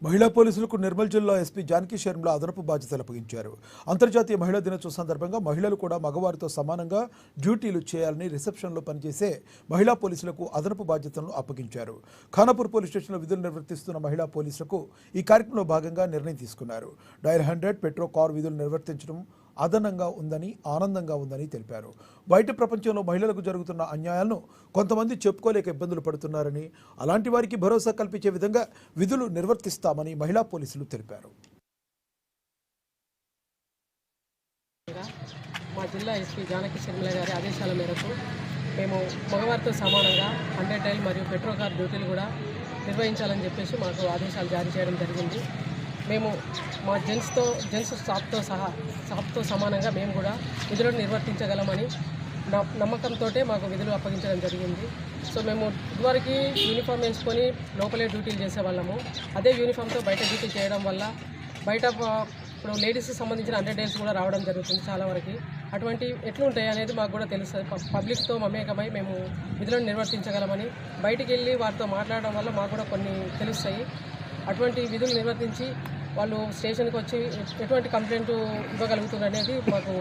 మహిళా పోలీసులకు నిర్మల్ జిల్లా ఎస్పీ జానకి శర్మల అదనపు బాధ్యతలు అప్పగించారు. అంతర్జాతీయ మహిళా దినోత్సవం సందర్భంగా మహిళలు కూడా మగవారితో సమానంగా డ్యూటీలు చేయాలని రిసెప్షన్లో పనిచేసే మహిళా పోలీసులకు అదనపు బాధ్యతలను అప్పగించారు. ఖానాపూర్ పోలీస్ స్టేషన్లో విధులు నిర్వర్తిస్తున్న మహిళా పోలీసులకు ఈ కార్యక్రమంలో భాగంగా నిర్ణయం తీసుకున్నారు. డయల్ 100 పెట్రో కార్ విధులు నిర్వర్తించడం అదనంగా ఉందని, ఆనందంగా ఉందని తెలిపారు. బయట ప్రపంచంలో మహిళలకు జరుగుతున్న అన్యాయాలను కొంతమంది చెప్పుకోలేక ఇబ్బందులు పడుతున్నారని, అలాంటి వారికి భరోసా కల్పించే విధంగా విధులు నిర్వర్తిస్తామని మహిళా పోలీసులు తెలిపారు. మా జిల్లా ఎస్పీ జానకి శర్మల గారి ఆదేశాల మేరకు మేము మగవారితో సమానంగా 100 డైల్ మరియు పెట్రో కార్ డ్యూటీలు కూడా నిర్వహించాలని చెప్పేసి మాకు ఆదేశాలు జారీ చేయడం జరిగింది. మేము మా జెంట్స్ స్టాఫ్తో సమానంగా మేము కూడా విధులను నిర్వర్తించగలమని నమ్మకంతో మాకు విధులు అప్పగించడం జరిగింది. సో మేము ఇదివరకు యూనిఫామ్ వేసుకొని లోపలే డ్యూటీలు చేసేవాళ్ళము. అదే యూనిఫామ్తో బయట డ్యూటీ చేయడం వల్ల బయట ఇప్పుడు లేడీస్కి సంబంధించిన 100 డేస్ కూడా రావడం జరుగుతుంది చాలా వరకు. అటువంటి ఎట్లుంటాయి అనేది మాకు కూడా తెలుస్తుంది. పబ్లిక్తో మమేకమై మేము విధులను నిర్వర్తించగలమని బయటికి వెళ్ళి వారితో మాట్లాడడం వల్ల మాకు కూడా కొన్ని తెలుస్తాయి. అటువంటి విధులు నిర్వర్తించి వాళ్ళు స్టేషన్కి వచ్చి ఎటువంటి కంప్లైంట్ ఇవ్వగలుగుతున్నారు అనేది మాకు